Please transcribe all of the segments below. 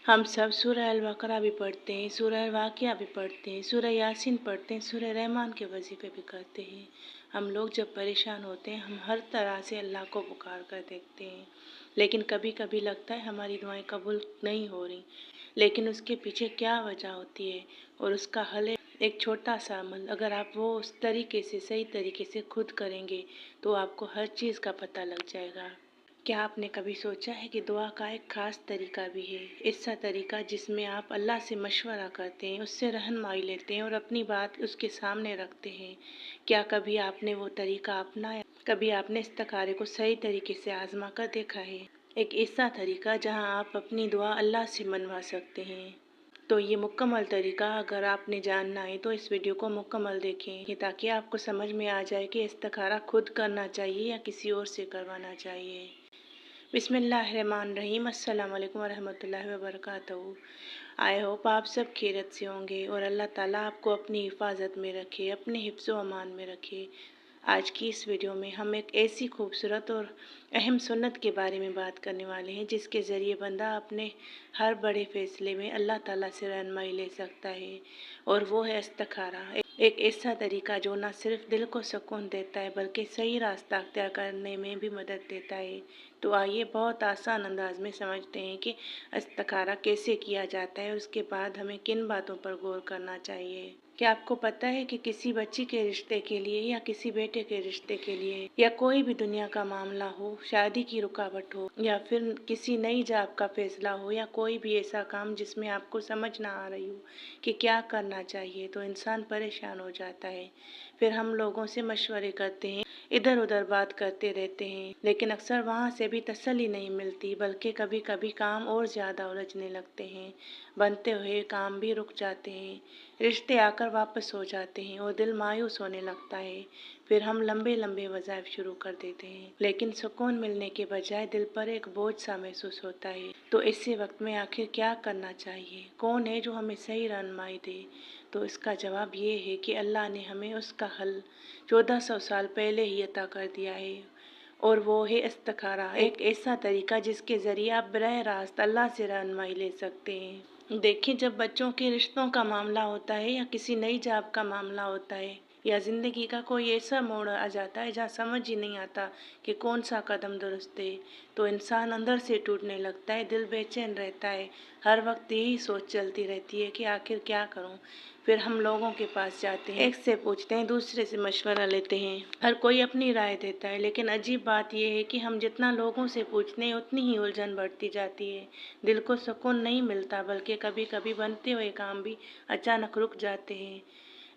हम सब सूरह अल बकरा भी पढ़ते हैं, सूरह वाक़िया भी पढ़ते हैं, सूरह यासीन पढ़ते हैं, सूरह रहमान के वजीफ़े भी करते हैं। हम लोग जब परेशान होते हैं हम हर तरह से अल्लाह को पुकार कर देखते हैं, लेकिन कभी कभी लगता है हमारी दुआएं कबूल नहीं हो रही। लेकिन उसके पीछे क्या वजह होती है और उसका हल है एक छोटा सा अमल। अगर आप वो उस तरीके से सही तरीके से खुद करेंगे तो आपको हर चीज़ का पता लग जाएगा। क्या आपने कभी सोचा है कि दुआ का एक ख़ास तरीका भी है, ऐसा तरीका जिसमें आप अल्लाह से मशवरा करते हैं, उससे रहनुमाई लेते हैं और अपनी बात उसके सामने रखते हैं? क्या कभी आपने वो तरीका अपनाया? कभी आपने इस्तिखारे को सही तरीके से आजमा कर देखा है? एक ऐसा तरीका जहां आप अपनी दुआ अल्लाह से मनवा सकते हैं। तो ये मुकम्मल तरीका अगर आपने जानना है तो इस वीडियो को मुकम्मल देखें ताकि आपको समझ में आ जाए कि इस्तिखारा खुद करना चाहिए या किसी और से करवाना चाहिए। बिस्मिल्लाहिर्रहमानिर्रहीम। अस्सलाम वालेकुम वरहमतुल्लाहि वबरकातुहू। आई होप आप सब खैरियत से होंगे और अल्लाह ताला आपको अपनी हिफाजत में रखे, अपने हिफ्ज़ो अमान में रखे। आज की इस वीडियो में हम एक ऐसी खूबसूरत और अहम सुन्नत के बारे में बात करने वाले हैं जिसके ज़रिए बंदा अपने हर बड़े फ़ैसले में अल्लाह ताला से रहनुमाई ले सकता है, और वो है इस्तिखारा। एक ऐसा तरीका जो न सिर्फ दिल को सुकून देता है बल्कि सही रास्ता अख्तियार करने में भी मदद देता है। तो आइए बहुत आसान अंदाज में समझते हैं कि इस्तिखारा कैसे किया जाता है और उसके बाद हमें किन बातों पर गौर करना चाहिए। क्या आपको पता है कि किसी बच्ची के रिश्ते के लिए या किसी बेटे के रिश्ते के लिए या कोई भी दुनिया का मामला हो, शादी की रुकावट हो या फिर किसी नई जॉब का फैसला हो या कोई भी ऐसा काम जिसमें आपको समझ ना आ रही हो कि क्या करना चाहिए, तो इंसान परेशान हो जाता है। फिर हम लोगों से मशवरे करते हैं, इधर उधर बात करते रहते हैं, लेकिन अक्सर वहाँ से भी तसल्ली नहीं मिलती बल्कि कभी कभी काम और ज़्यादा उलझने लगते हैं। बनते हुए काम भी रुक जाते हैं, रिश्ते आकर वापस हो जाते हैं और दिल मायूस होने लगता है। फिर हम लंबे लंबे वज़ाइफ शुरू कर देते हैं, लेकिन सुकून मिलने के बजाय दिल पर एक बोझ सा महसूस होता है। तो ऐसे वक्त में आखिर क्या करना चाहिए? कौन है जो हमें सही रहनुमाई दे? तो इसका जवाब ये है कि अल्लाह ने हमें उसका हल 1400 साल पहले ही अता कर दिया है, और वो है इस्तिखारा, एक ऐसा तरीका जिसके ज़रिए आप बरह रास्त अल्लाह से रहनुमाई ले सकते हैं। देखिए, जब बच्चों के रिश्तों का मामला होता है या किसी नई जॉब का मामला होता है या ज़िंदगी का कोई ऐसा मोड़ आ जाता है जहाँ समझ ही नहीं आता कि कौन सा कदम दुरुस्त है, तो इंसान अंदर से टूटने लगता है, दिल बेचैन रहता है। हर वक्त यही सोच चलती रहती है कि आखिर क्या करूं। फिर हम लोगों के पास जाते हैं, एक से पूछते हैं, दूसरे से मशवरा लेते हैं, हर कोई अपनी राय देता है, लेकिन अजीब बात यह है कि हम जितना लोगों से पूछते हैं उतनी ही उलझन बढ़ती जाती है। दिल को सुकून नहीं मिलता बल्कि कभी कभी बनते हुए काम भी अचानक रुक जाते हैं।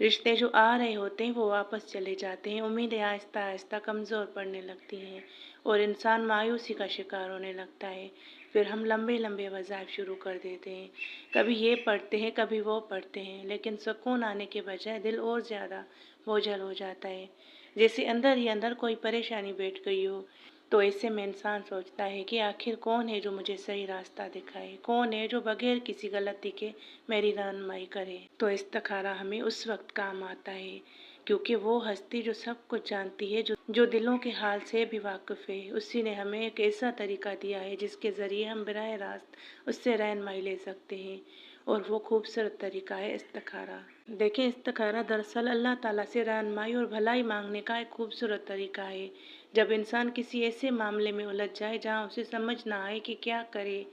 रिश्ते जो आ रहे होते हैं वो वापस चले जाते हैं, उम्मीदें आहिस्ता आहिस्ता कमज़ोर पड़ने लगती हैं और इंसान मायूसी का शिकार होने लगता है। फिर हम लंबे लंबे वज़ाइफ शुरू कर देते हैं, कभी ये पढ़ते हैं कभी वो पढ़ते हैं, लेकिन सुकून आने के बजाय दिल और ज़्यादा बोझल हो जाता है, जैसे अंदर ही अंदर कोई परेशानी बैठ गई हो। तो ऐसे में इंसान सोचता है कि आखिर कौन है जो मुझे सही रास्ता दिखाए, कौन है जो बगैर किसी गलती के मेरी रहनुमाई करे। तो इस्तिखारा हमें उस वक्त काम आता है क्योंकि वो हस्ती जो सब कुछ जानती है, जो दिलों के हाल से भी वाकिफ़ है, उसी ने हमें एक ऐसा तरीका दिया है जिसके ज़रिए हम बराह रास्त उससे रहनुमाई ले सकते हैं, और वो खूबसूरत तरीका है इस्तिखारा। देखिए, इस्तिखारा दरअसल अल्लाह ताला से रहनुमाई और भलाई मांगने का एक खूबसूरत तरीका है। जब इंसान किसी ऐसे मामले में उलझ जाए जहां उसे समझ ना आए कि क्या करे,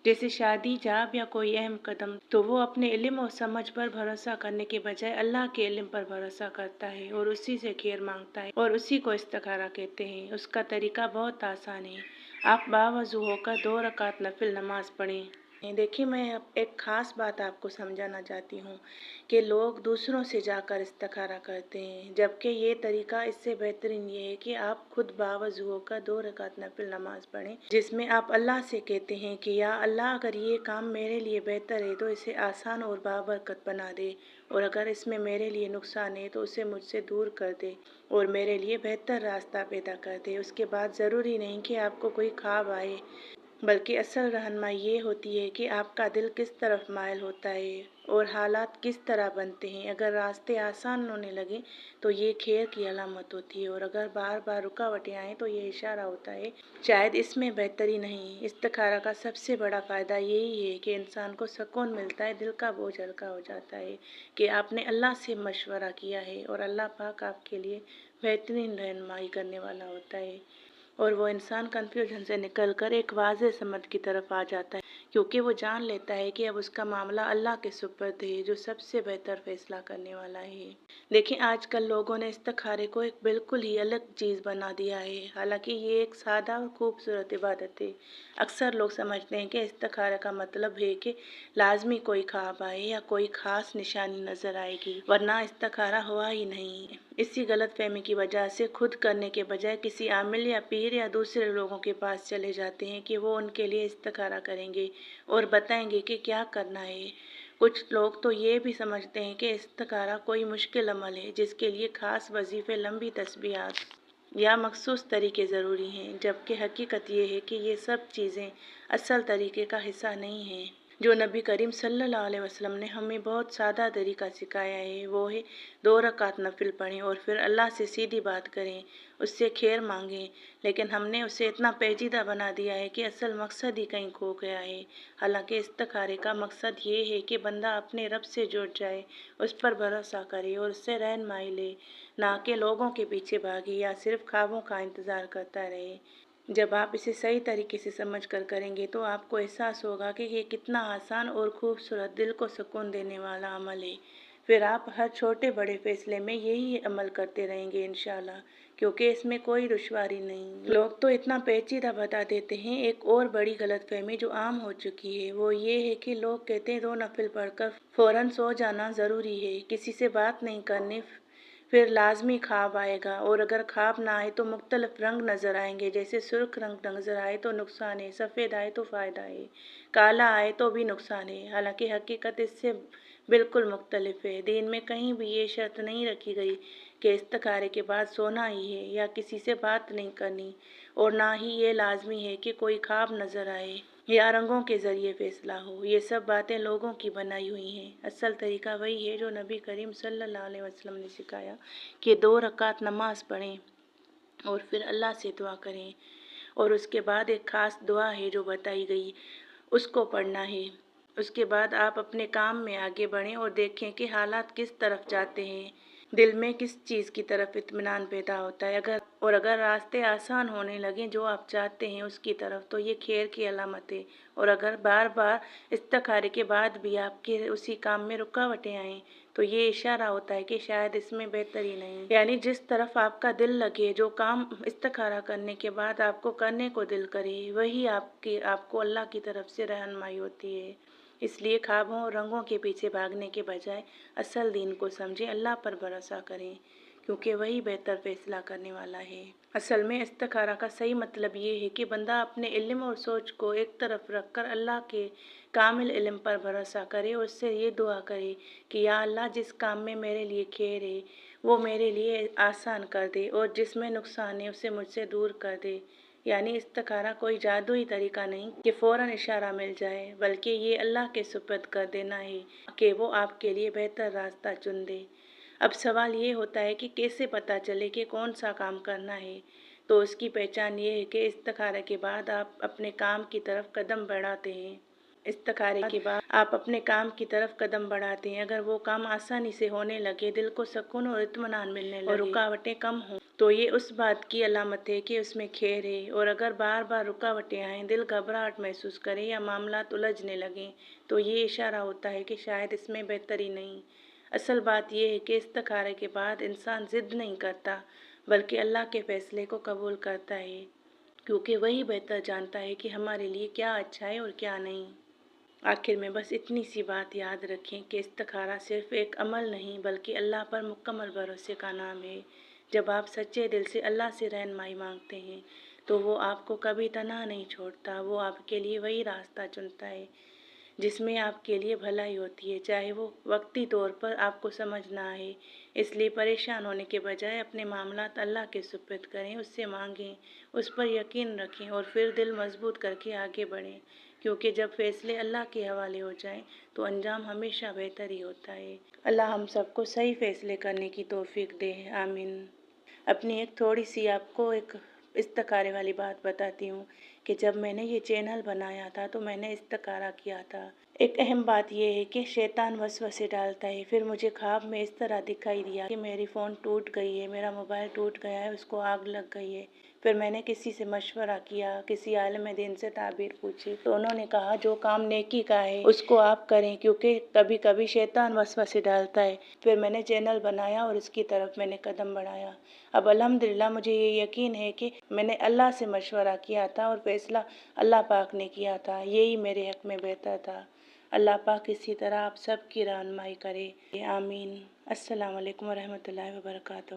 जैसे शादी, जॉब या कोई अहम कदम, तो वो अपने इल्म और समझ पर भरोसा करने के बजाय अल्लाह के इल्म पर भरोसा करता है और उसी से खैर मांगता है, और उसी को इस्तिखारा कहते हैं। उसका तरीका बहुत आसान है। आप बावज़ू होकर 2 रकात नफिल नमाज पढ़ें। देखिए, मैं अब एक ख़ास बात आपको समझाना चाहती हूँ कि लोग दूसरों से जाकर इस्तिखारा करते हैं, जबकि ये तरीका इससे बेहतरीन ये है कि आप खुद बावज़ू होकर 2 रकात नफिल नमाज पढ़ें, जिसमें आप अल्लाह से कहते हैं कि या अल्लाह, अगर ये काम मेरे लिए बेहतर है तो इसे आसान और बाबरकत बना दे, और अगर इसमें मेरे लिए नुकसान है तो उसे मुझसे दूर कर दे और मेरे लिए बेहतर रास्ता पैदा कर दे। उसके बाद ज़रूरी नहीं कि आपको कोई ख्वाब आए बल्कि असल रहनुमाई ये होती है कि आपका दिल किस तरफ माइल होता है और हालात किस तरह बनते हैं। अगर रास्ते आसान होने लगे तो ये खैर की अलामत होती है, और अगर बार बार रुकावटें आएँ तो ये इशारा होता है शायद इसमें बेहतरी नहीं। इस्तिखारा का सबसे बड़ा फ़ायदा यही है कि इंसान को सुकून मिलता है, दिल का बोझ हल्का हो जाता है कि आपने अल्लाह से मशवरा किया है और अल्लाह पाक आपके लिए बेहतरीन रहनुमाई करने वाला होता है, और वो इंसान कन्फ्यूजन से निकल कर एक वाज़ेह समझ की तरफ आ जाता है, क्योंकि वो जान लेता है कि अब उसका मामला अल्लाह के सुपुर्द है जो सबसे बेहतर फैसला करने वाला है। देखिए, आजकल लोगों ने इस्तिखारे को एक बिल्कुल ही अलग चीज़ बना दिया है। हालांकि ये एक सादा और खूबसूरत इबादत है। अक्सर लोग समझते हैं कि इस्तिखारे का मतलब है कि लाजमी कोई ख्वाब आए या कोई ख़ास निशानी नज़र आएगी, वरना इस्तिखारा हुआ ही नहीं। इसी गलतफहमी की वजह से खुद करने के बजाय किसी आमिल या पीर या दूसरे लोगों के पास चले जाते हैं कि वो उनके लिए इस्तिखारा करेंगे और बताएंगे कि क्या करना है। कुछ लोग तो ये भी समझते हैं कि इस्तिखारा कोई मुश्किल अमल है जिसके लिए ख़ास वजीफ़े, लंबी तस्बीहात या मखसूस तरीके ज़रूरी हैं, जबकि हकीकत ये है कि ये सब चीज़ें असल तरीके का हिस्सा नहीं हैं। जो नबी करीम सल्लल्लाहु अलैहि वसल्लम ने हमें बहुत सादा तरीका सिखाया है वो है 2 रकात नफिल पढ़ें और फिर अल्लाह से सीधी बात करें, उससे खैर मांगें। लेकिन हमने उसे इतना पेचीदा बना दिया है कि असल मकसद ही कहीं खो गया है। हालांकि इस्तिखारे का मकसद ये है कि बंदा अपने रब से जुड़ जाए, उस पर भरोसा करे और उससे रहनुमाई ले, ना कि लोगों के पीछे भागे या सिर्फ ख्वाबों का इंतज़ार करता रहे। जब आप इसे सही तरीके से समझ कर करेंगे तो आपको एहसास होगा कि ये कितना आसान और खूबसूरत, दिल को सुकून देने वाला अमल है। फिर आप हर छोटे बड़े फैसले में यही अमल करते रहेंगे इंशाल्लाह, क्योंकि इसमें कोई दुश्वारी नहीं। लोग तो इतना पेचीदा बता देते हैं। एक और बड़ी गलतफहमी जो आम हो चुकी है वो ये है कि लोग कहते हैं 2 नफिल पढ़कर फ़ौरन सो जाना ज़रूरी है, किसी से बात नहीं करनी, फिर लाजमी ख्वाब आएगा, और अगर ख्वाब ना आए तो मुख्तलिफ रंग नज़र आएंगे, जैसे सुर्ख रंग नज़र आए तो नुकसान है, सफ़ेद आए तो फ़ायदा है, काला आए तो भी नुकसान है। हालांकि हकीकत इससे बिल्कुल मुख्तलिफ है। दीन में कहीं भी ये शर्त नहीं रखी गई कि इस्तिखारे के बाद सोना ही है या किसी से बात नहीं करनी, और ना ही ये लाजमी है कि कोई ख्वाब नज़र आए या रंगों के ज़रिए फ़ैसला हो। ये सब बातें लोगों की बनाई हुई हैं। असल तरीका वही है जो नबी करीम सल्लल्लाहु अलैहि वसल्लम ने सिखाया कि 2 रकात नमाज पढ़ें और फिर अल्लाह से दुआ करें, और उसके बाद एक ख़ास दुआ है जो बताई गई, उसको पढ़ना है। उसके बाद आप अपने काम में आगे बढ़ें और देखें कि हालात किस तरफ जाते हैं, दिल में किस चीज़ की तरफ इत्मीनान पैदा होता है। अगर रास्ते आसान होने लगें जो आप चाहते हैं उसकी तरफ, तो ये खैर की अलामत है, और अगर बार बार इस्तिखारे के बाद भी आपके उसी काम में रुकावटें आएँ तो ये इशारा होता है कि शायद इसमें बेहतरी नहीं। यानी जिस तरफ आपका दिल लगे, जो काम इस्तिखारा करने के बाद आपको करने को दिल करे, वही आपको अल्लाह की तरफ से रहनुमाई होती है। इसलिए ख्वाबों और रंगों के पीछे भागने के बजाय असल दीन को समझें, अल्लाह पर भरोसा करें, क्योंकि वही बेहतर फैसला करने वाला है। असल में इस्तिखारा का सही मतलब ये है कि बंदा अपने इल्म और सोच को एक तरफ रखकर अल्लाह के कामिल इल्म पर भरोसा करे और उससे ये दुआ करे कि या अल्लाह, जिस काम में मेरे लिए खैर है वो मेरे लिए आसान कर दे, और जिसमें नुकसान है उसे मुझसे दूर कर दे। यानी इस्तिखारा कोई जादुई तरीका नहीं कि फ़ौरन इशारा मिल जाए, बल्कि ये अल्लाह के सुपुर्द कर देना है कि वो आपके लिए बेहतर रास्ता चुन दे। अब सवाल ये होता है कि कैसे पता चले कि कौन सा काम करना है। तो उसकी पहचान ये है कि इस्तिखारे के बाद आप अपने काम की तरफ कदम बढ़ाते हैं। इस्तिखारे के बाद आप अपने काम की तरफ कदम बढ़ाते हैं। अगर वो काम आसानी से होने लगे, दिल को सुकून और इत्मीनान मिलने लगे और रुकावटें कम हों, तो ये उस बात की अलामत है कि उसमें खैर है। और अगर बार बार रुकावटें आएँ, दिल घबराहट महसूस करे या मामलात उलझने लगें, तो ये इशारा होता है कि शायद इसमें बेहतरी नहीं। असल बात यह है कि इस्तिखारे के बाद इंसान ज़िद नहीं करता, बल्कि अल्लाह के फ़ैसले को कबूल करता है, क्योंकि वही बेहतर जानता है कि हमारे लिए क्या अच्छा है और क्या नहीं। आखिर में बस इतनी सी बात याद रखें कि इस्तिखारा सिर्फ एक अमल नहीं, बल्कि अल्लाह पर मुकम्मल भरोसे का नाम है। जब आप सच्चे दिल से अल्लाह से रहनुमाई मांगते हैं तो वो आपको कभी तनहा नहीं छोड़ता, वो आपके लिए वही रास्ता चुनता है جس میں آپ کے لیے بھلائی ہوتی ہے، چاہے وہ وقتی طور پر آپ کو سمجھ نہ آئے۔ اس لیے پریشان ہونے کے بجائے اپنے معاملات اللہ کے سپرد کریں، اس سے مانگیں، اس پر یقین رکھیں اور پھر دل مضبوط کر کے آگے بڑھیں، کیونکہ جب فیصلے اللہ کے حوالے ہو جائیں تو انجام ہمیشہ بہتر ہی ہوتا ہے۔ اللہ ہم سب کو صحیح فیصلے کرنے کی توفیق دے، آمین۔ اپنی ایک تھوڑی سی آپ کو ایک استخارے والی بات بتاتی ہوں کہ جب میں نے یہ چینل بنایا تھا تو میں نے استخارہ کیا تھا۔ ایک اہم بات یہ ہے کہ شیطان وسوسے ڈالتا ہے۔ پھر مجھے خواب میں اس طرح دکھائی دیا کہ میری فون ٹوٹ گئی ہے، میرا موبائل ٹوٹ گیا ہے، اس کو آگ لگ گئی ہے۔ پھر میں نے کسی سے مشورہ کیا، کسی عالم دین سے تعبیر پوچھی تو انہوں نے کہا جو کام نیکی کا ہے اس کو آپ کریں، کیونکہ کبھی کبھی شیطان وسوسے ڈالتا ہے۔ پھر میں نے چینل بنایا اور اس کی طرف میں نے قدم بڑھایا۔ اب الحمدللہ مجھے یہ یقین ہے کہ میں نے اللہ سے مشورہ کیا تھا اور فیصلہ اللہ پاک نے کیا تھا، یہی میرے حق میں بہتر تھا۔ اللہ پاک اسی طرح آپ سب کی رہنمائی کرے، آمین۔ السلام علیکم ورحمۃ اللہ وبرکاتہ۔